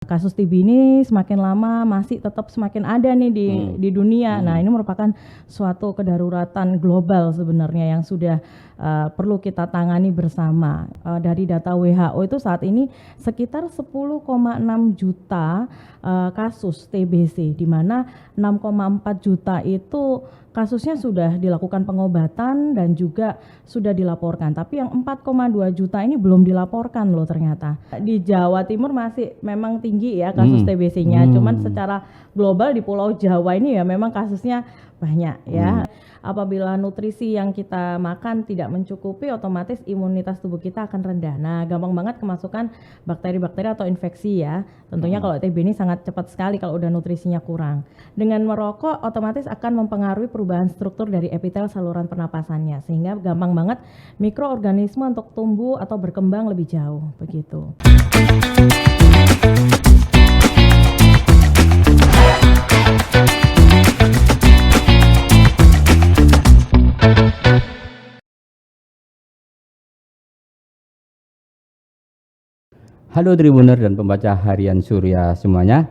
Kasus TB ini semakin lama masih tetap semakin ada nih di dunia. Nah, ini merupakan suatu kedaruratan global sebenarnya yang sudah perlu kita tangani bersama. Dari data WHO itu saat ini sekitar 10,6 juta kasus TBC, di mana 6,4 juta itu kasusnya sudah dilakukan pengobatan dan juga sudah dilaporkan. Tapi yang 4,2 juta ini belum dilaporkan loh ternyata. Di Jawa Timur masih memang tinggi ya kasus TBC-nya. Cuman secara global di Pulau Jawa ini ya memang kasusnya banyak ya. Apabila nutrisi yang kita makan tidak mencukupi, otomatis imunitas tubuh kita akan rendah. Nah, gampang banget kemasukan bakteri-bakteri atau infeksi ya. Tentunya kalau TB ini sangat cepat sekali kalau udah nutrisinya kurang. Dengan merokok otomatis akan mempengaruhi perubahan struktur dari epitel saluran pernapasannya, sehingga gampang banget mikroorganisme untuk tumbuh atau berkembang lebih jauh begitu. Halo Tribuner dan pembaca harian Surya semuanya,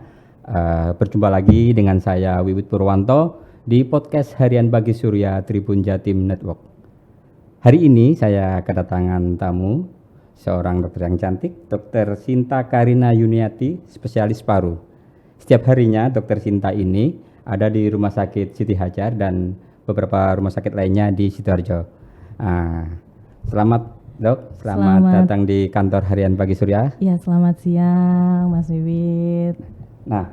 berjumpa lagi dengan saya Wiwit Purwanto di podcast harian Bagi Surya Tribun Jatim Network. Hari ini saya kedatangan tamu, seorang dokter yang cantik, Dr. Sinta Karina Yuniati, spesialis paru. Setiap harinya Dr. Sinta ini ada di Rumah Sakit Siti Hajar dan beberapa rumah sakit lainnya di Sidoarjo. Selamat Dok, selamat datang di kantor harian Pagi Surya. Ya, selamat siang Mas Wiwit. Nah,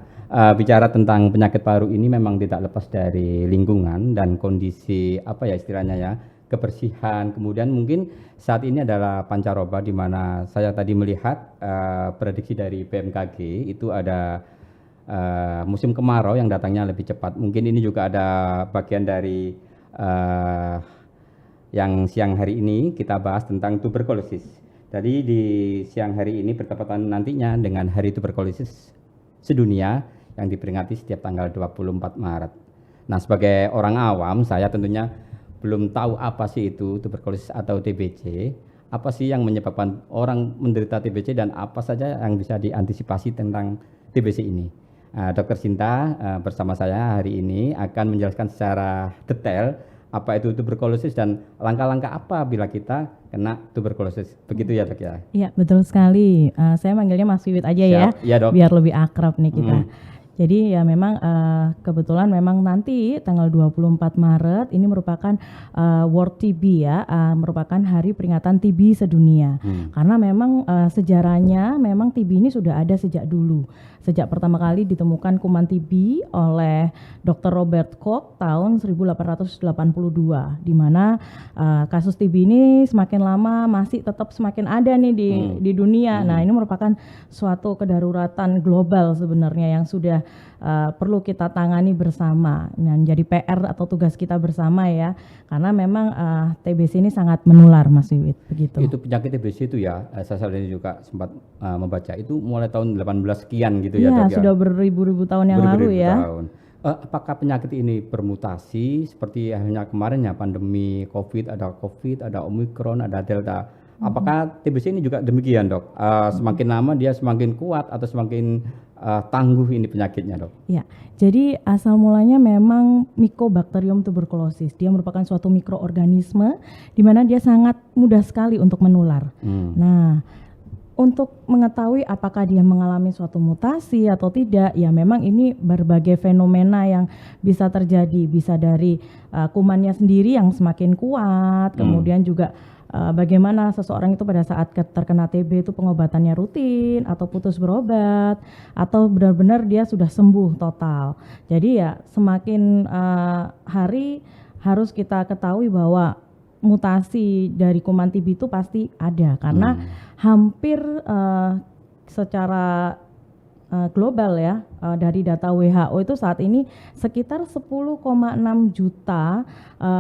bicara tentang penyakit paru ini memang tidak lepas dari lingkungan dan kondisi apa ya istilahnya ya, kebersihan. Kemudian mungkin saat ini adalah pancaroba di mana saya tadi melihat prediksi dari BMKG itu ada musim kemarau yang datangnya lebih cepat. Mungkin ini juga ada bagian dari yang siang hari ini kita bahas tentang tuberkulosis. Jadi di siang hari ini bertepatan nantinya dengan Hari Tuberkulosis Sedunia yang diperingati setiap tanggal 24 Maret. Nah, sebagai orang awam saya tentunya belum tahu apa sih itu tuberkulosis atau TBC, apa sih yang menyebabkan orang menderita TBC dan apa saja yang bisa diantisipasi tentang TBC ini. Dr. Sinta bersama saya hari ini akan menjelaskan secara detail apa itu tuberkulosis dan langkah-langkah apa bila kita kena tuberkulosis. Begitu ya Dok ya? Iya, betul sekali. Saya manggilnya Mas Wiwit aja ya, Dok. biar lebih akrab nih kita. Jadi ya memang kebetulan memang nanti tanggal 24 Maret ini merupakan World TB ya, merupakan hari peringatan TB sedunia. Karena memang sejarahnya memang TB ini sudah ada sejak dulu. Sejak pertama kali ditemukan kuman TB oleh Dr. Robert Koch tahun 1882, di mana kasus TB ini semakin lama masih tetap semakin ada nih di dunia. Nah, ini merupakan suatu kedaruratan global sebenarnya yang sudah perlu kita tangani bersama. Menjadi PR atau tugas kita bersama ya, karena memang TBC ini sangat menular Mas Wiwit, begitu. Itu penyakit TBC itu ya, saya juga sempat membaca itu mulai tahun 18 sekian gitu ya Dok ya. Sudah beribu-ribu tahun yang lalu ya. Apakah penyakit ini bermutasi seperti halnya kemarin ya pandemi COVID, ada Omikron, ada Delta. Apakah TBC ini juga demikian Dok? Semakin lama dia semakin kuat atau semakin tangguh ini penyakitnya Dok? Ya, jadi asal mulanya memang Mycobacterium tuberculosis. Dia merupakan suatu mikroorganisme di mana dia sangat mudah sekali untuk menular. Nah, untuk mengetahui apakah dia mengalami suatu mutasi atau tidak, ya memang ini berbagai fenomena yang bisa terjadi. Bisa dari kumannya sendiri yang semakin kuat, kemudian juga bagaimana seseorang itu pada saat terkena TB itu pengobatannya rutin atau putus berobat atau benar-benar dia sudah sembuh total. Jadi ya semakin hari harus kita ketahui bahwa mutasi dari kuman TB itu pasti ada karena hampir secara global ya, dari data WHO itu saat ini sekitar 10,6 juta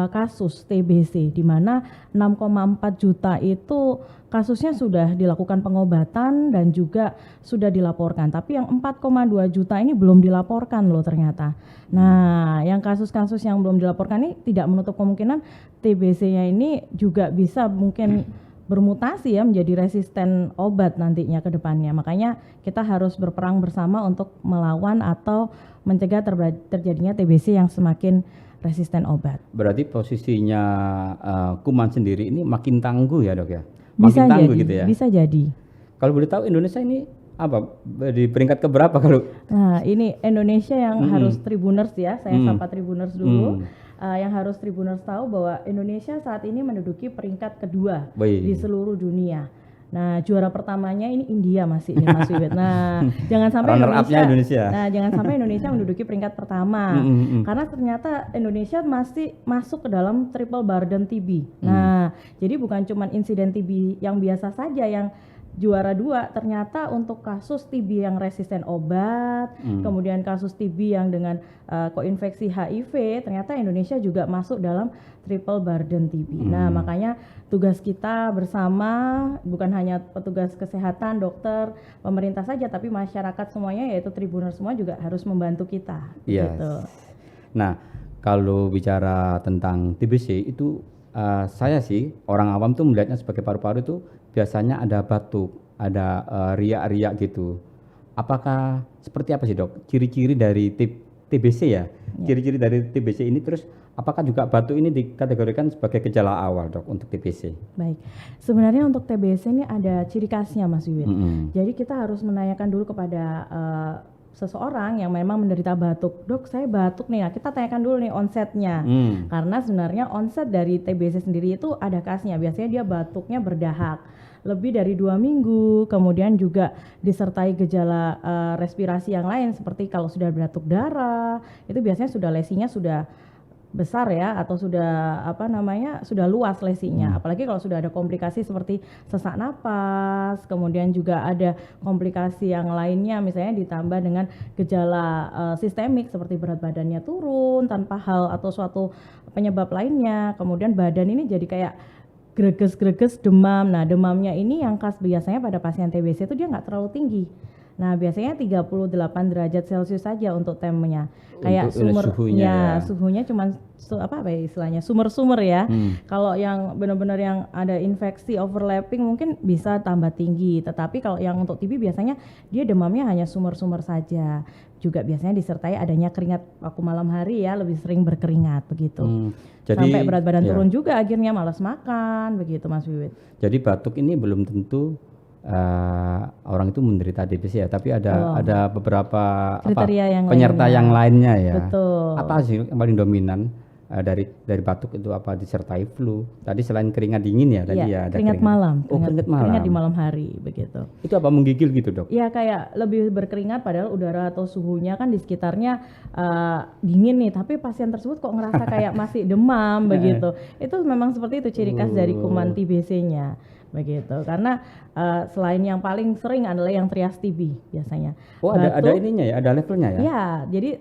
kasus TBC, di mana 6,4 juta itu kasusnya sudah dilakukan pengobatan dan juga sudah dilaporkan. Tapi yang 4,2 juta ini belum dilaporkan loh ternyata. Nah, yang kasus-kasus yang belum dilaporkan ini tidak menutup kemungkinan TBC-nya ini juga bisa mungkin bermutasi ya menjadi resisten obat nantinya ke depannya. Makanya kita harus berperang bersama untuk melawan atau mencegah terjadinya TBC yang semakin resisten obat. Berarti posisinya kuman sendiri ini makin tangguh ya dok ya? Bisa Makin tangguh jadi, gitu ya? bisa jadi. Kalau boleh tahu Indonesia ini apa di peringkat keberapa kalau? Nah ini Indonesia yang harus Tribuners ya, saya sapa Tribuners dulu. Yang harus Tribuners tahu bahwa Indonesia saat ini menduduki peringkat kedua di seluruh dunia. Nah, juara pertamanya ini India masih nih Mas Wiwit. Nah, jangan sampai Indonesia. Nah, jangan sampai Indonesia menduduki peringkat pertama. Karena ternyata Indonesia masih masuk ke dalam triple burden TB. Nah, jadi bukan cuma insiden TB yang biasa saja yang juara 2, ternyata untuk kasus TB yang resisten obat, kemudian kasus TB yang dengan koinfeksi HIV, ternyata Indonesia juga masuk dalam triple burden TB. Nah, makanya tugas kita bersama bukan hanya petugas kesehatan, dokter, pemerintah saja, tapi masyarakat semuanya yaitu Tribuners semua juga harus membantu kita. Yes. Gitu. Nah, kalau bicara tentang TBC itu saya sih orang awam tuh melihatnya sebagai paru-paru itu biasanya ada batuk, ada riak-riak gitu. Apakah seperti apa sih dok? Ciri-ciri dari TBC ya? Ciri-ciri dari TBC ini, terus apakah juga batuk ini dikategorikan sebagai gejala awal dok untuk TBC? Baik, sebenarnya untuk TBC ini ada ciri khasnya Mas Wiwit. Jadi kita harus menanyakan dulu kepada seseorang yang memang menderita batuk, dok saya batuk nih, nah kita tanyakan dulu nih onsetnya, karena sebenarnya onset dari TBC sendiri itu ada khasnya, biasanya dia batuknya berdahak lebih dari 2 minggu, kemudian juga disertai gejala respirasi yang lain seperti kalau sudah batuk darah, itu biasanya sudah lesinya sudah besar ya, atau sudah sudah luas lesinya. Apalagi kalau sudah ada komplikasi seperti sesak napas, kemudian juga ada komplikasi yang lainnya, misalnya ditambah dengan gejala sistemik seperti berat badannya turun tanpa hal atau suatu penyebab lainnya, kemudian badan ini jadi kayak greges-greges, demam. Nah, demamnya ini yang khas biasanya pada pasien TBC itu dia nggak terlalu tinggi. Nah, biasanya 38 derajat Celcius saja untuk temnya. Kayak suhunya cuma istilahnya sumber-sumber ya. Kalau yang benar-benar yang ada infeksi overlapping mungkin bisa tambah tinggi. Tetapi kalau yang untuk TB biasanya dia demamnya hanya sumber-sumber saja. Juga biasanya disertai adanya keringat waktu malam hari ya, lebih sering berkeringat begitu. Jadi, sampai berat badan turun juga, akhirnya malas makan begitu Mas Wiwit. Jadi batuk ini belum tentu orang itu menderita TBC ya, tapi ada beberapa penyerta yang lainnya ya. Betul. Apa sih yang paling dominan dari batuk itu, apa disertai flu? Tadi selain keringat dingin ya, tadi ya ada keringat malam. Keringat malam. Keringat di malam hari begitu. Itu apa menggigil gitu dok? Ya kayak lebih berkeringat padahal udara atau suhunya kan di sekitarnya dingin nih, tapi pasien tersebut kok ngerasa kayak masih demam begitu. Itu memang seperti itu ciri khas dari kuman TBC-nya. Begitu, karena selain yang paling sering adalah yang trias TB biasanya. Oh, ada ininya ya, ada levelnya ya? Ya, jadi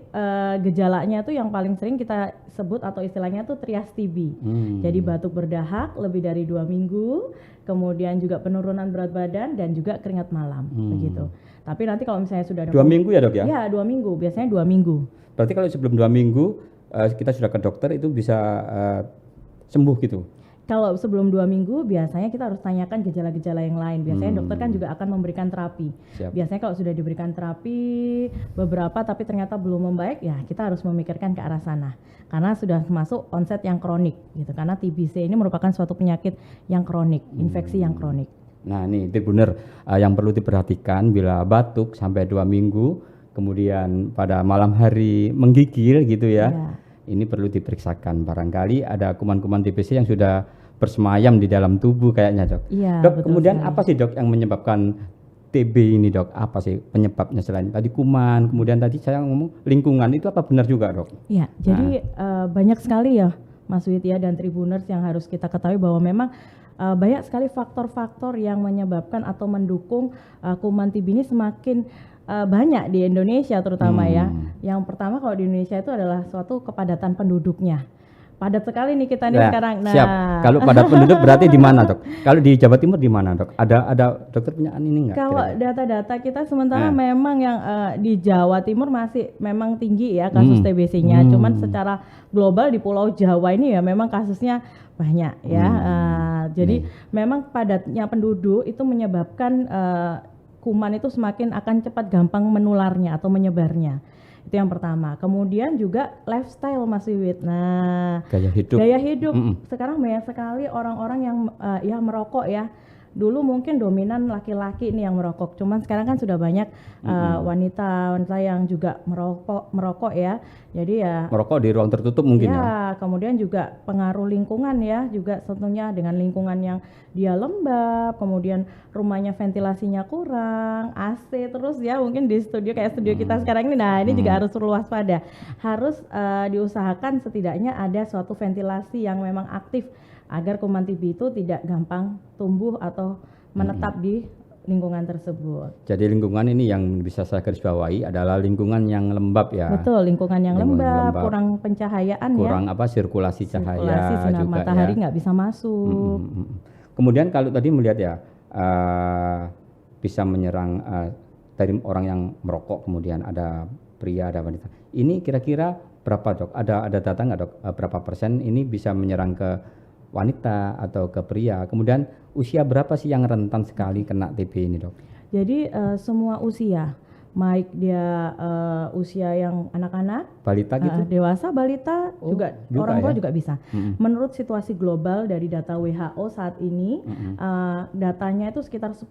gejalanya tuh yang paling sering kita sebut atau istilahnya tuh trias TB. Jadi batuk berdahak lebih dari 2 minggu, kemudian juga penurunan berat badan dan juga keringat malam begitu. Tapi nanti kalau misalnya sudah ada 2 minggu ya dok ya? Ya 2 minggu, biasanya 2 minggu. Berarti kalau sebelum 2 minggu kita sudah ke dokter itu bisa sembuh gitu? Kalau sebelum 2 minggu biasanya kita harus tanyakan gejala-gejala yang lain. Biasanya dokter kan juga akan memberikan terapi. Siap. Biasanya kalau sudah diberikan terapi beberapa tapi ternyata belum membaik, ya kita harus memikirkan ke arah sana. Karena sudah masuk onset yang kronik gitu. Karena TBC ini merupakan suatu penyakit yang kronik, infeksi yang kronik. Nah ini Tribuner yang perlu diperhatikan bila batuk sampai 2 minggu, kemudian pada malam hari menggigil gitu ya. Ini perlu diperiksakan, barangkali ada kuman-kuman TBC yang sudah bersemayam di dalam tubuh kayaknya dok. Iya, dok, kemudian sekali. Apa sih dok yang menyebabkan TB ini dok? Apa sih penyebabnya selain tadi kuman, kemudian tadi saya ngomong lingkungan, itu apa benar juga dok? Iya, jadi banyak sekali ya Mas Widya dan Tribuners yang harus kita ketahui bahwa memang banyak sekali faktor-faktor yang menyebabkan atau mendukung kuman TB ini semakin banyak di Indonesia terutama ya. Yang pertama kalau di Indonesia itu adalah suatu kepadatan penduduknya. padat sekali nih kita nih Nah, sekarang. Nah, siap. Kalau padat penduduk berarti di mana, Dok? Kalau di Jawa Timur di mana, Dok? Ada dokter punya ini enggak? kalau kira-kira? data-data kita sementara Nah. memang yang di Jawa Timur masih memang tinggi ya kasus TBC-nya. Cuman secara global di Pulau Jawa ini ya memang kasusnya banyak ya. Jadi memang padatnya penduduk itu menyebabkan kuman itu semakin akan cepat gampang menularnya atau menyebarnya. Itu yang pertama. Kemudian juga lifestyle Mas Wiwit. Nah, Gaya hidup. gaya hidup. Sekarang banyak sekali orang-orang yang ya merokok ya. Dulu mungkin dominan laki-laki nih yang merokok. Cuman sekarang kan sudah banyak wanita yang juga merokok ya. Jadi ya Merokok di ruang tertutup mungkin ya. ya, kemudian juga pengaruh lingkungan ya, juga tentunya dengan lingkungan yang dia lembab, kemudian rumahnya ventilasinya kurang, AC terus ya, mungkin di studio kayak studio kita sekarang ini. Nah, ini juga harus perlu waspada. Harus diusahakan setidaknya ada suatu ventilasi yang memang aktif agar kuman TB itu tidak gampang tumbuh atau menetap di lingkungan tersebut. Jadi lingkungan ini yang bisa saya garis bawahi adalah lingkungan yang lembab ya. Betul, lingkungan yang lembab, kurang pencahayaan kurang ya. sirkulasi cahaya Sirkulasi sinar juga matahari ya. nggak bisa masuk. Kemudian kalau tadi melihat ya bisa menyerang dari orang yang merokok, kemudian ada pria, ada wanita. Ini kira-kira berapa, Dok? Ada data nggak, Dok? Berapa persen ini bisa menyerang ke wanita atau ke pria? Kemudian usia berapa sih yang rentan sekali kena TB ini, Dok? Jadi semua usia, baik dia usia yang anak-anak, Balita gitu? dewasa, balita, juga orang tua ya? juga bisa. Menurut situasi global dari data WHO saat ini, datanya itu sekitar 10,6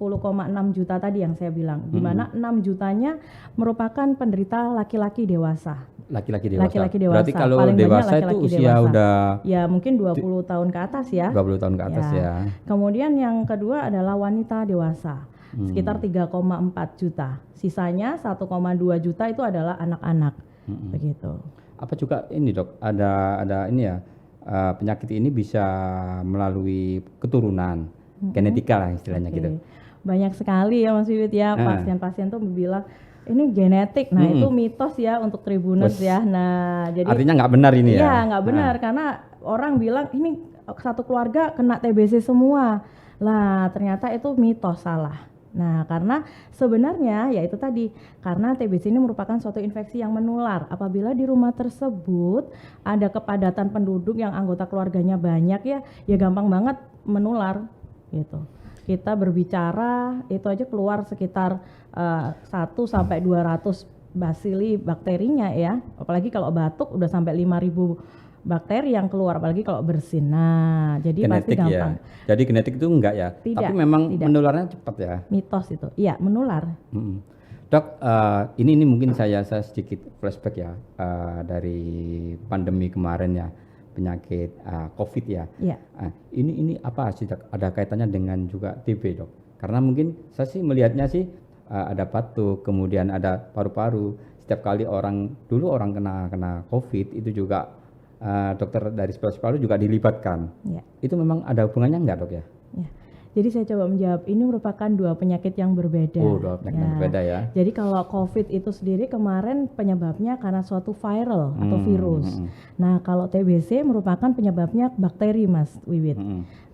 juta tadi yang saya bilang, di mana 6 jutanya merupakan penderita laki-laki dewasa. Laki-laki dewasa. Laki-laki dewasa. Berarti kalau Paling banyak dewasa itu laki-laki usia dewasa. udah Ya mungkin 20 tahun ke atas ya. 20 tahun ke atas ya. Kemudian yang kedua adalah wanita dewasa, sekitar 3,4 juta. Sisanya 1,2 juta itu adalah anak-anak. Begitu. Apa juga ini, Dok? Ada ini ya, penyakit ini bisa melalui keturunan, genetika lah istilahnya gitu. Banyak sekali ya Mas Wiwit ya, pasien-pasien tuh bilang ini genetik. Nah, itu mitos ya untuk Tribuners ya. Nah, jadi artinya nggak benar ini ya? Iya, nggak benar karena orang bilang ini satu keluarga kena TBC semua. Lah, ternyata itu mitos, salah. Nah, karena sebenarnya ya itu tadi, karena TBC ini merupakan suatu infeksi yang menular. Apabila di rumah tersebut ada kepadatan penduduk yang anggota keluarganya banyak ya gampang banget menular gitu. Kita berbicara itu aja keluar sekitar 1 sampai 200 basili bakterinya ya. Apalagi kalau batuk udah sampai 5.000 bakteri yang keluar, apalagi kalau bersin. Nah, jadi pasti Genetik gampang. ya. Jadi genetik itu enggak ya? Tidak, tapi memang tidak. menularnya cepat ya. Mitos itu. Iya, menular. Dok, ini mungkin saya sedikit flashback ya dari pandemi kemarin ya, penyakit COVID ya. Iya. Ini apa sih, Dok? Ada kaitannya dengan juga TB, Dok? Karena mungkin saya sih melihatnya sih ada batuk, kemudian ada paru-paru. Setiap kali orang kena COVID itu juga dokter dari spesialis paru juga dilibatkan. Ya. Itu memang ada hubungannya enggak, Dok ya? Ya. Jadi saya coba menjawab, ini merupakan dua penyakit yang berbeda. Oh, dua penyakit yang berbeda ya. Jadi kalau COVID itu sendiri kemarin penyebabnya karena suatu viral atau virus. Nah, kalau TBC merupakan penyebabnya bakteri, Mas Wiwit.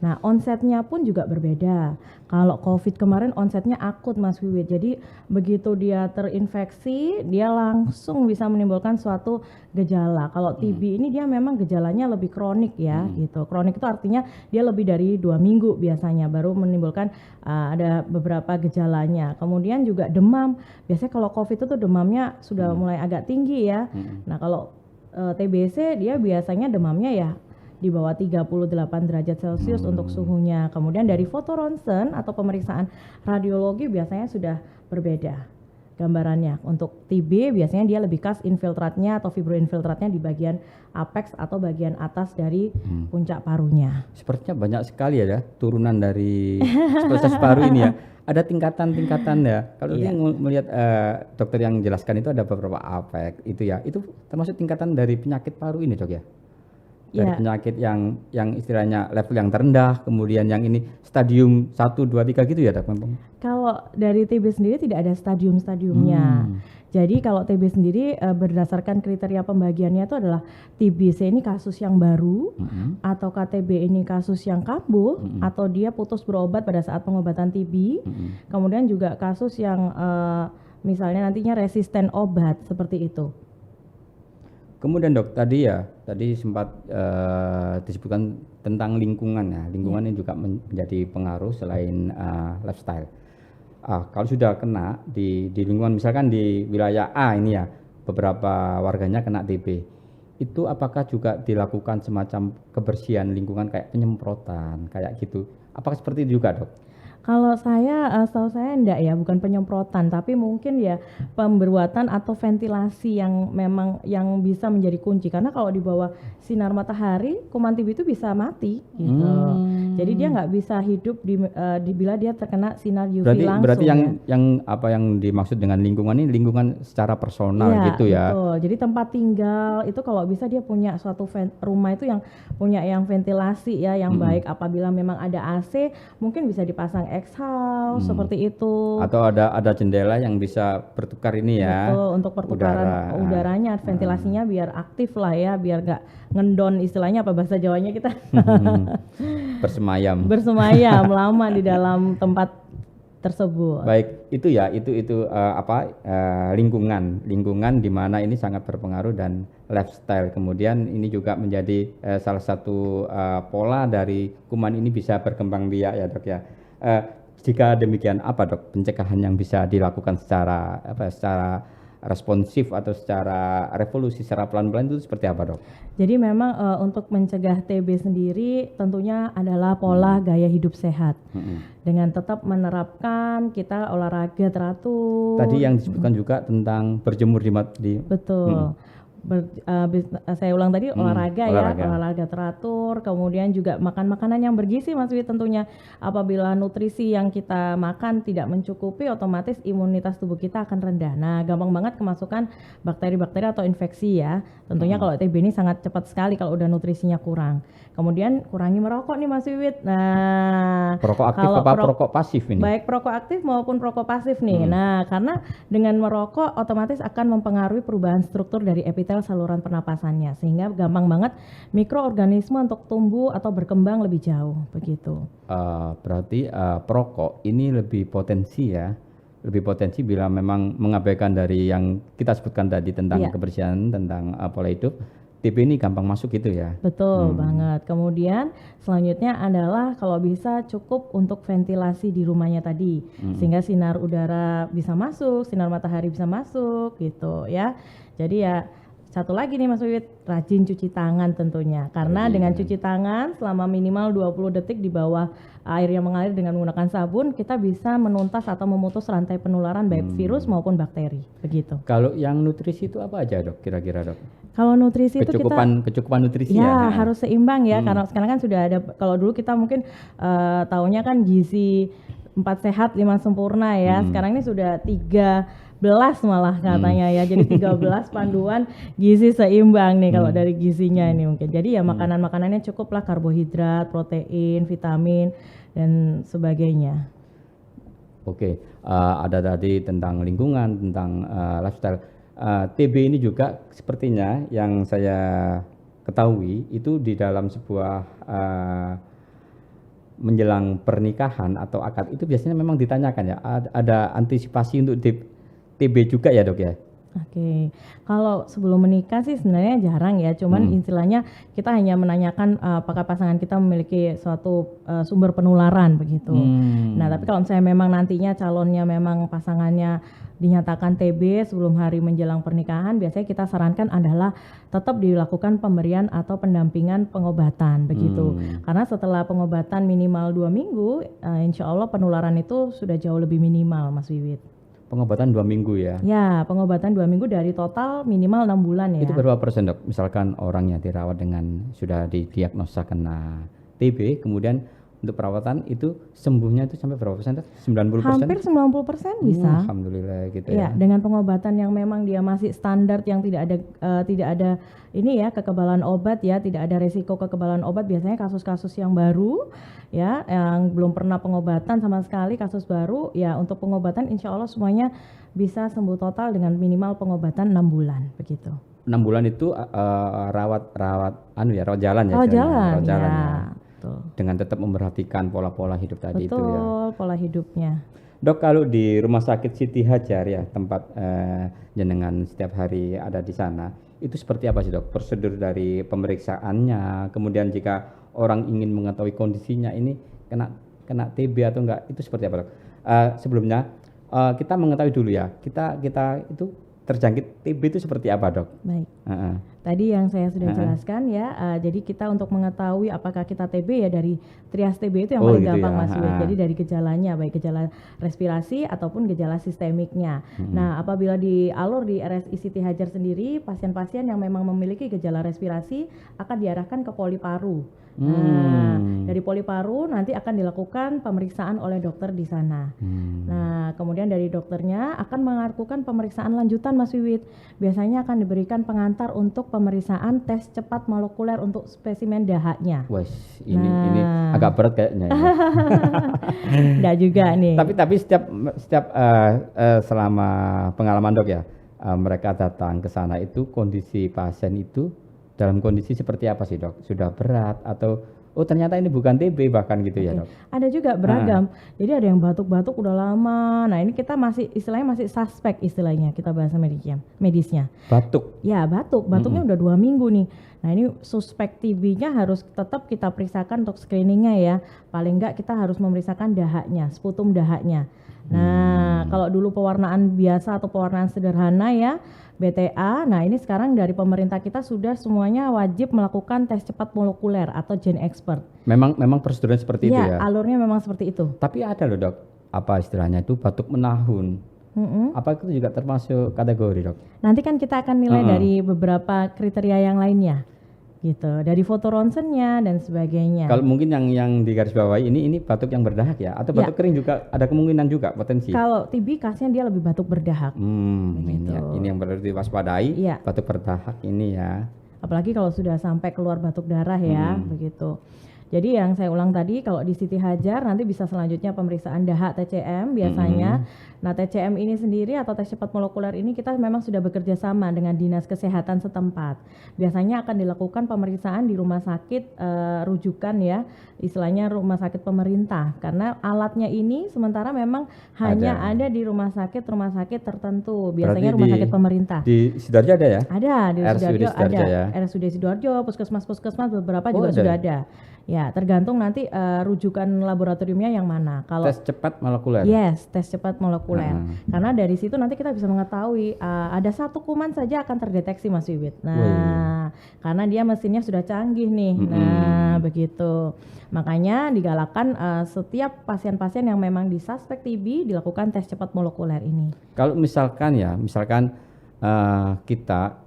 Nah, onsetnya pun juga berbeda. Kalau COVID kemarin onsetnya akut, Mas Wiwit. Jadi begitu dia terinfeksi, dia langsung bisa menimbulkan suatu gejala. Kalau TB ini dia memang gejalanya lebih kronik ya, gitu. Kronik itu artinya dia lebih dari 2 minggu biasanya baru menimbulkan ada beberapa gejalanya. Kemudian juga demam. Biasanya kalau COVID itu demamnya sudah mulai agak tinggi ya. Nah, kalau TBC dia biasanya demamnya ya di bawah 38 derajat Celcius untuk suhunya. Kemudian dari foto ronsen atau pemeriksaan radiologi biasanya sudah berbeda gambarannya. Untuk TB biasanya dia lebih khas infiltratnya atau fibroinfiltratnya di bagian apex atau bagian atas dari puncak parunya. Sepertinya banyak sekali ya turunan dari spesies paru ini ya. Ada tingkatan-tingkatan ya. Kalau tadi melihat dokter yang jelaskan itu ada beberapa apex itu ya. Itu termasuk tingkatan dari penyakit paru ini, Dok ya. Dari penyakit yang istilahnya level yang terendah, kemudian yang ini stadium 1, 2, 3 gitu ya, Dok? Kalau dari TB sendiri tidak ada stadium-stadiumnya. Jadi kalau TB sendiri berdasarkan kriteria pembagiannya itu adalah TBC ini kasus yang baru, atau KTB ini kasus yang kambuh, atau dia putus berobat pada saat pengobatan TB. Kemudian juga kasus yang misalnya nantinya resisten obat seperti itu. Kemudian dok, tadi sempat disebutkan tentang lingkungan ya. Lingkungan ini juga menjadi pengaruh selain lifestyle. Kalau sudah kena di lingkungan, misalkan di wilayah A ini ya, beberapa warganya kena TB, itu apakah juga dilakukan semacam kebersihan lingkungan kayak penyemprotan kayak gitu? Apakah seperti itu juga dok? Kalau saya, setahu saya enggak ya, bukan penyemprotan, tapi mungkin ya pembuatan atau ventilasi yang memang yang bisa menjadi kunci. Karena kalau di bawah sinar matahari, kuman TB itu bisa mati gitu. Jadi dia nggak bisa hidup bila dia terkena sinar UV langsung. Berarti yang apa yang dimaksud dengan lingkungan ini lingkungan secara personal gitu ya. Betul. Jadi tempat tinggal itu kalau bisa dia punya suatu rumah itu yang punya yang ventilasi ya yang baik. Apabila memang ada AC, mungkin bisa dipasang exhaust seperti itu. Atau ada jendela yang bisa bertukar ini ya. Betul, untuk pertukaran udaranya, ventilasinya biar aktif lah ya, biar gak ngendon, istilahnya apa bahasa Jawanya kita? Bersemayam. Bersemayam lama di dalam tempat tersebut. Baik, itu ya, itu lingkungan di mana ini sangat berpengaruh dan lifestyle. Kemudian ini juga menjadi salah satu pola dari kuman ini bisa berkembang biak ya dok ya. Jika demikian, apa dok pencegahan yang bisa dilakukan secara responsif atau secara revolusi, secara pelan-pelan itu seperti apa dok? Jadi memang untuk mencegah TB sendiri tentunya adalah pola gaya hidup sehat. Dengan tetap menerapkan kita olahraga teratur. Tadi yang disebutkan juga tentang berjemur di betul. Saya ulang tadi olahraga teratur, kemudian juga makan makanan yang bergizi Mas Wi tentunya. Apabila nutrisi yang kita makan tidak mencukupi, otomatis imunitas tubuh kita akan rendah. Nah, gampang banget kemasukan bakteri-bakteri atau infeksi ya. Tentunya kalau TB ini sangat cepat sekali kalau udah nutrisinya kurang. Kemudian kurangi merokok nih Mas Wiwit. Nah, perokok aktif apa perokok pasif ini? Baik perokok aktif maupun perokok pasif nih. Nah, karena dengan merokok otomatis akan mempengaruhi perubahan struktur dari epitel saluran pernapasannya, sehingga gampang banget mikroorganisme untuk tumbuh atau berkembang lebih jauh begitu. Berarti perokok ini lebih potensi bila memang mengabaikan dari yang kita sebutkan tadi tentang kebersihan, tentang pola hidup. TB ini gampang masuk gitu ya. Betul banget. Kemudian selanjutnya adalah kalau bisa cukup untuk ventilasi di rumahnya tadi, sehingga sinar udara bisa masuk, sinar matahari bisa masuk gitu ya. Jadi ya satu lagi nih Mas Wiwit, rajin cuci tangan tentunya. Karena dengan cuci tangan selama minimal 20 detik di bawah air yang mengalir dengan menggunakan sabun, kita bisa menuntas atau memutus rantai penularan baik virus maupun bakteri. Begitu. Kalau yang nutrisi itu apa aja dok kira-kira dok? Kalau nutrisi kecukupan nutrisi ya harus seimbang ya. Karena sekarang kan sudah ada, kalau dulu kita mungkin taunya kan gizi 4 sehat 5 sempurna ya. Sekarang ini sudah 13 malah katanya ya. Jadi 13 panduan gizi seimbang nih kalau dari gizinya ini mungkin. Jadi ya makanan-makanannya cukup lah, karbohidrat, protein, vitamin dan sebagainya. Oke, ada tadi tentang lingkungan, tentang lifestyle. TB ini juga sepertinya yang saya ketahui itu di dalam sebuah menjelang pernikahan atau akad itu biasanya memang ditanyakan ya, ada antisipasi untuk TB juga ya dok ya? Oke, kalau sebelum menikah sih sebenarnya jarang ya, cuman istilahnya kita hanya menanyakan apakah pasangan kita memiliki suatu sumber penularan begitu. Nah, tapi kalau misalnya memang nantinya calonnya memang pasangannya dinyatakan TB sebelum hari menjelang pernikahan, biasanya kita sarankan adalah tetap dilakukan pemberian atau pendampingan pengobatan begitu. Karena setelah pengobatan minimal 2 minggu, insya Allah penularan itu sudah jauh lebih minimal Mas Wiwit. Pengobatan 2 minggu ya? Ya, pengobatan 2 minggu dari total minimal 6 bulan ya. Itu berapa persen dok? Misalkan orang yang dirawat dengan sudah didiagnosa kena TB, kemudian untuk perawatan itu sembuhnya itu sampai berapa persen? 90%? Hampir 90% bisa. Alhamdulillah gitu Ya, ya. dengan pengobatan yang memang dia masih standar, yang tidak ada ini ya kekebalan obat ya, tidak ada resiko kekebalan obat. Biasanya kasus-kasus yang baru ya, yang belum pernah pengobatan sama sekali, kasus baru ya, untuk pengobatan insya Allah semuanya bisa sembuh total dengan minimal pengobatan 6 bulan begitu. 6 bulan itu rawat jalan ya. Oh, istilahnya, jalan rawat jalan ya. ya. Betul. Dengan tetap memperhatikan pola-pola hidup tadi itu ya. Betul, pola hidupnya. Dok, kalau di Rumah Sakit Siti Hajar ya, tempat jenengan setiap hari ada di sana, itu seperti apa sih dok? Prosedur dari pemeriksaannya, kemudian jika orang ingin mengetahui kondisinya ini kena TB atau enggak, itu seperti apa dok? Sebelumnya kita mengetahui dulu ya, kita itu terjangkit TB itu seperti apa dok? Baik. Tadi yang saya sudah jelaskan ya, jadi kita untuk mengetahui apakah kita TB ya dari trias TB itu yang paling gitu gampang ya. Mas Yud. Jadi dari gejalanya, baik gejala respirasi ataupun gejala sistemiknya. Nah, apabila di alur di RSI Siti Hajar sendiri, pasien-pasien yang memang memiliki gejala respirasi akan diarahkan ke poli paru. Nah, dari poli paru nanti akan dilakukan pemeriksaan oleh dokter di sana. Nah, kemudian dari dokternya akan melakukan pemeriksaan lanjutan Mas Wiwit. Biasanya akan diberikan pengantar untuk pemeriksaan tes cepat molekuler untuk spesimen dahaknya. Wes, ini agak berat kayaknya. Ya. Enggak juga nih. Tapi setiap selama pengalaman dok ya, mereka datang ke sana itu kondisi pasien itu dalam kondisi seperti apa sih dok? Sudah berat atau ternyata ini bukan TB bahkan gitu ya dok? Ada juga beragam. Jadi ada yang batuk-batuk udah lama. Nah ini kita istilahnya masih suspek istilahnya, kita bahasa medisnya. Batuk? Ya batuknya udah 2 minggu nih. Nah ini suspek TB-nya harus tetap kita periksakan untuk screeningnya ya. Paling enggak kita harus memeriksakan dahaknya, sputum dahaknya. Nah kalau dulu pewarnaan biasa atau pewarnaan sederhana ya, BTA, nah ini sekarang dari pemerintah kita sudah semuanya wajib melakukan tes cepat molekuler atau Gen Expert. Memang prosedurnya seperti itu ya? Iya, alurnya memang seperti itu. Tapi ada loh dok, apa istilahnya itu batuk menahun. Apa itu juga termasuk kategori dok? Nanti kan kita akan nilai dari beberapa kriteria yang lainnya. Gitu, dari foto ronsennya dan sebagainya. Kalau mungkin yang di garis bawahi ini batuk yang berdahak ya, atau batuk kering juga ada kemungkinan juga potensi. Kalau TB khasnya dia lebih batuk berdahak. Ini yang perlu diwaspadai, batuk berdahak ini ya. Apalagi kalau sudah sampai keluar batuk darah ya, begitu. Jadi yang saya ulang tadi, kalau di Siti Hajar nanti bisa selanjutnya pemeriksaan dahak TCM biasanya. Nah TCM ini sendiri atau tes cepat molekuler ini kita memang sudah bekerja sama dengan dinas kesehatan setempat. Biasanya akan dilakukan pemeriksaan di rumah sakit rujukan ya, istilahnya rumah sakit pemerintah. Karena alatnya ini sementara memang hanya ada di rumah sakit tertentu. Biasanya rumah sakit pemerintah. Di Sidoarjo ada ya? Ada, di Sidoarjo ada. Ya? RSUD Sidoarjo, puskesmas beberapa juga sudah ada. Ya, tergantung nanti rujukan laboratoriumnya yang mana. Kalau tes cepat molekuler. Yes, tes cepat molekuler. Karena dari situ nanti kita bisa mengetahui ada satu kuman saja akan terdeteksi Mas Wiwit. Nah, karena dia mesinnya sudah canggih nih. Nah, begitu. Makanya digalakkan setiap pasien-pasien yang memang disuspek TB dilakukan tes cepat molekuler ini. Kalau misalkan kita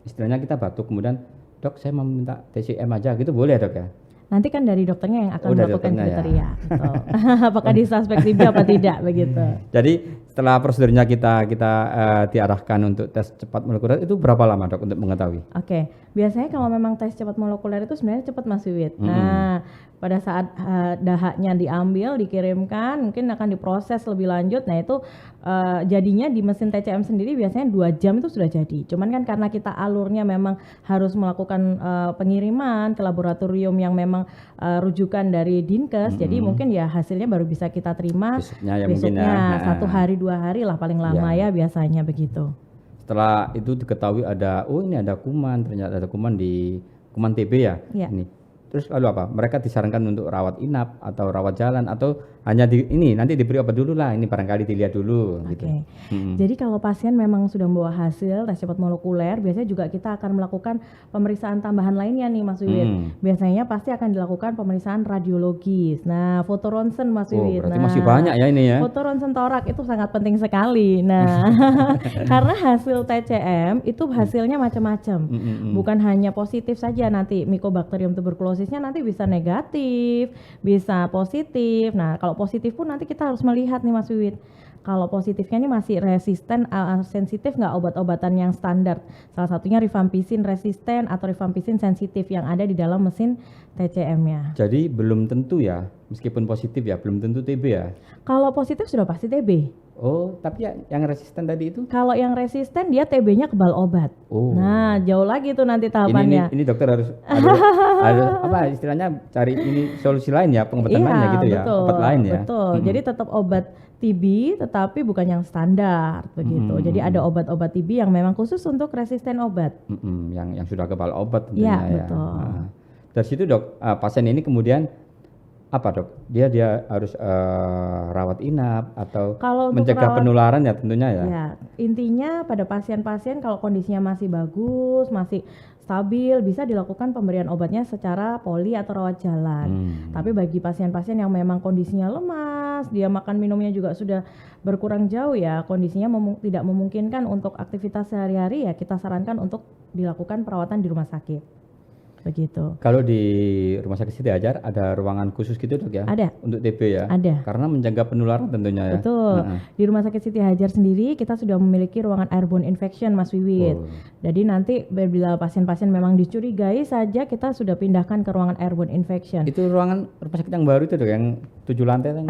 istilahnya kita batuk kemudian dok saya mau minta TCM aja gitu boleh dok ya? Nanti kan dari dokternya yang akan melakukan kriteria. Ya. Gitu. Apakah disuspek TB apa tidak begitu. Jadi setelah prosedurnya kita diarahkan untuk tes cepat molekuler itu berapa lama dok untuk mengetahui? Oke, biasanya kalau memang tes cepat molekuler itu sebenarnya cepat Mas Wiwit. Nah, pada saat dahaknya diambil, dikirimkan, mungkin akan diproses lebih lanjut. Nah itu jadinya di mesin TCM sendiri biasanya 2 jam itu sudah jadi. Cuman kan karena kita alurnya memang harus melakukan pengiriman ke laboratorium yang memang rujukan dari Dinkes, jadi mungkin ya hasilnya baru bisa kita terima besoknya 1 hari 2 hari lah paling lama ya biasanya begitu. Setelah itu diketahui ini ada kuman, ternyata ada kuman TB ya. Ini. Terus lalu apa? Mereka disarankan untuk rawat inap atau rawat jalan atau hanya ini nanti diberi obat dulu lah, ini barangkali dilihat dulu gitu. Oke. Jadi kalau pasien memang sudah membawa hasil tes cepat molekuler, biasanya juga kita akan melakukan pemeriksaan tambahan lainnya nih Mas Wiwit. Biasanya pasti akan dilakukan pemeriksaan radiologis. Nah, foto ronsen Mas Oh, Wiwit. berarti Nah, masih banyak ya ini ya. foto ronsen torak itu sangat penting sekali. Nah, karena hasil TCM itu hasilnya macam-macam. Bukan hanya positif saja, nanti Mycobacterium tuberculosisnya nanti bisa negatif, bisa positif. Nah, kalau positif pun nanti kita harus melihat nih Mas Wiwit. Kalau positifnya ini masih resisten, sensitif nggak obat-obatan yang standar. Salah satunya rifampicin resisten atau rifampicin sensitif yang ada di dalam mesin TCM-nya. Jadi belum tentu ya, meskipun positif ya, belum tentu TB ya. Kalau positif sudah pasti TB. Oh, tapi yang resisten tadi itu? Kalau yang resisten dia TB-nya kebal obat. Oh. Nah, jauh lagi tuh nanti tahapannya. Ini dokter harus ada apa istilahnya cari ini solusi lain ya, pengobatannya gitu ya, betul, obat lain ya. Betul. Jadi tetap obat TB tetapi bukan yang standar begitu. Jadi ada obat-obat TB yang memang khusus untuk resisten obat. Yang sudah kebal obat tentunya ya. Betul. Nah, dari situ dok, pasien ini kemudian apa dok? Dia harus rawat inap atau Kalau untuk mencegah penularan ya tentunya ya. Ya, intinya pada pasien-pasien kalau kondisinya masih bagus, masih stabil, bisa dilakukan pemberian obatnya secara poli atau rawat jalan. Tapi bagi pasien-pasien yang memang kondisinya lemas, dia makan minumnya juga sudah berkurang jauh ya, kondisinya tidak memungkinkan untuk aktivitas sehari-hari ya, kita sarankan untuk dilakukan perawatan di rumah sakit. Begitu. Kalau di Rumah Sakit Siti Hajar ada ruangan khusus gitu dok ya? Ada. Untuk TB ya? Ada. Karena mencegah penularan tentunya ya? Betul. Di Rumah Sakit Siti Hajar sendiri kita sudah memiliki ruangan airborne infection Mas Wiwit. Jadi nanti bila pasien-pasien memang dicurigai saja kita sudah pindahkan ke ruangan airborne infection. Itu ruangan rumah sakit yang baru itu dok, yang 7 lantai kan?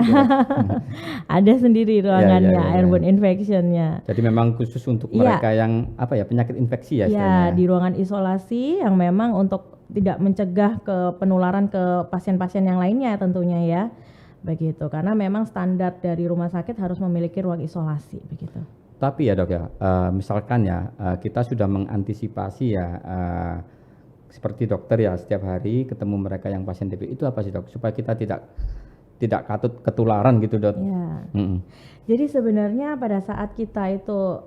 Ada sendiri ruangannya airborne infectionnya. Jadi memang khusus untuk mereka yang apa ya, penyakit infeksi ya? Iya, di ruangan isolasi yang memang untuk tidak mencegah ke penularan ke pasien-pasien yang lainnya tentunya ya, begitu. Karena memang standar dari rumah sakit harus memiliki ruang isolasi begitu. Tapi ya dok ya, misalkan ya kita sudah mengantisipasi ya, seperti dokter ya setiap hari ketemu mereka yang pasien TB, itu apa sih dok? Supaya kita tidak katut ketularan gitu dok. Ya. Jadi sebenarnya pada saat kita itu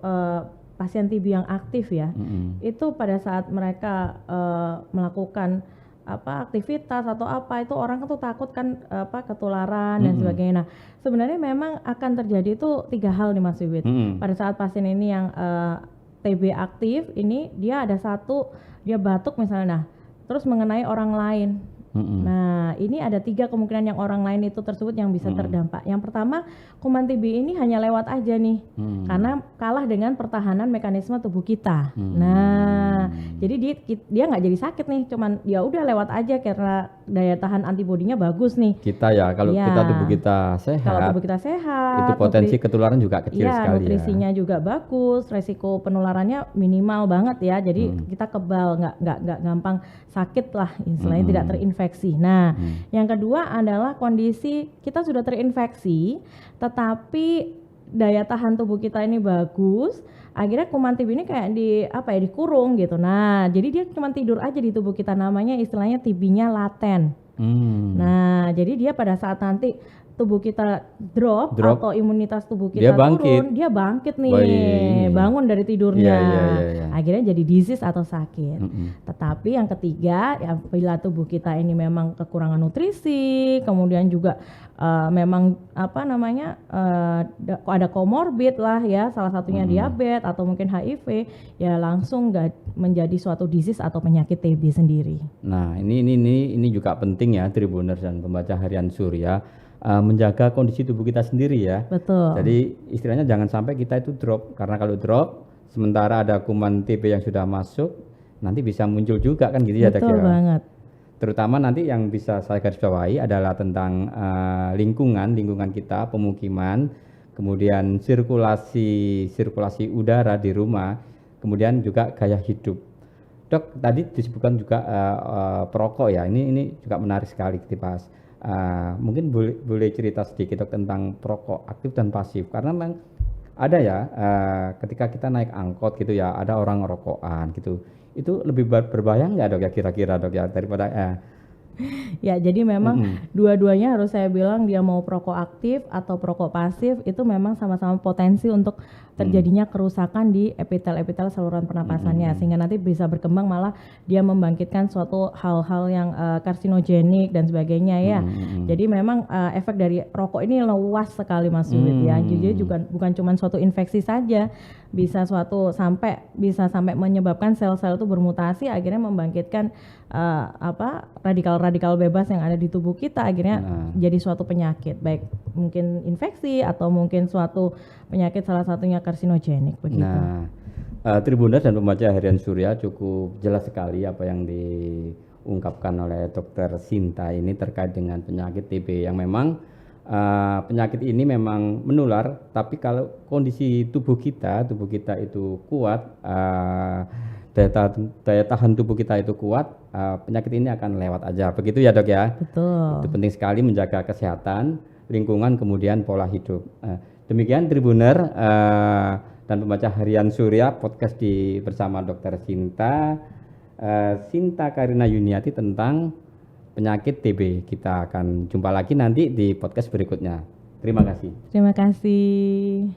pasien TB yang aktif ya, itu pada saat mereka melakukan aktivitas atau apa, itu orang tuh takut kan ketularan dan sebagainya. Nah, sebenarnya memang akan terjadi itu 3 hal nih Mas Wiwit. Pada saat pasien ini yang TB aktif ini, dia ada satu, dia batuk misalnya, nah terus mengenai orang lain. Nah, ini ada 3 kemungkinan yang orang lain itu tersebut yang bisa terdampak. Yang pertama, kuman TB ini hanya lewat aja nih, karena kalah dengan pertahanan mekanisme tubuh kita. Nah, jadi dia nggak jadi sakit nih, cuman ya udah lewat aja karena daya tahan antibodinya bagus nih. Kita ya, kalau tubuh kita sehat, kalau tubuh kita sehat, itu potensi ketularan juga kecil sekali nutrisinya juga bagus, resiko penularannya minimal banget ya. Jadi kita kebal, nggak gampang sakit lah, istilahnya tidak terinfeksi. Nah, yang kedua adalah kondisi kita sudah terinfeksi, tetapi daya tahan tubuh kita ini bagus, akhirnya kuman TB ini kayak dikurung gitu. Nah, jadi dia cuma tidur aja di tubuh kita, namanya istilahnya TB-nya laten. Nah, jadi dia pada saat nanti tubuh kita drop atau imunitas tubuh kita turun, dia bangkit nih, bangun dari tidurnya, akhirnya jadi disease atau sakit. Tetapi yang ketiga, ya bila tubuh kita ini memang kekurangan nutrisi, kemudian juga memang ada komorbid lah ya, salah satunya diabetes atau mungkin HIV, ya langsung menjadi suatu disease atau penyakit TB sendiri. Nah, ini juga penting ya Tribuners dan pembaca harian Surya, menjaga kondisi tubuh kita sendiri ya. Betul. Jadi istilahnya jangan sampai kita itu drop, karena kalau drop sementara ada kuman TB yang sudah masuk, nanti bisa muncul juga kan gitu ya. Betul banget. Terutama nanti yang bisa saya garis bawahi adalah tentang lingkungan kita, pemukiman, kemudian sirkulasi udara di rumah, kemudian juga gaya hidup. Dok, tadi disebutkan juga perokok ya, ini juga menarik sekali dibahas. Mungkin boleh cerita sedikit dok tentang perokok aktif dan pasif, karena memang ada ya ketika kita naik angkot gitu ya, ada orang rokokan gitu, itu lebih berbahaya nggak dok ya kira-kira dok ya, daripada Ya, jadi memang dua-duanya harus saya bilang dia mau perokok aktif atau perokok pasif itu memang sama-sama potensi untuk terjadinya kerusakan di epitel-epitel saluran pernapasannya sehingga nanti bisa berkembang malah dia membangkitkan suatu hal-hal yang karsinogenik dan sebagainya ya. Jadi memang efek dari rokok ini luas sekali Mas Sulit ya. Jadi juga bukan cuma suatu infeksi saja, bisa bisa sampai menyebabkan sel-sel itu bermutasi akhirnya membangkitkan radikal-radikal bebas yang ada di tubuh kita akhirnya jadi suatu penyakit, baik mungkin infeksi atau mungkin suatu penyakit salah satunya karsinogenik begitu. Nah, Tribuners dan pembaca Harian Surya cukup jelas sekali apa yang diungkapkan oleh Dr. Sinta ini terkait dengan penyakit TB yang memang penyakit ini memang menular, tapi kalau kondisi tubuh kita itu kuat, daya tahan tubuh kita itu kuat, penyakit ini akan lewat aja. Begitu ya Dok ya? Betul. Itu penting sekali menjaga kesehatan, lingkungan, kemudian pola hidup. Demikian Tribuner dan pembaca Harian Surya podcast bersama Dr. Sinta Karina Yuniati tentang penyakit TB. Kita akan jumpa lagi nanti di podcast berikutnya. Terima kasih. Terima kasih.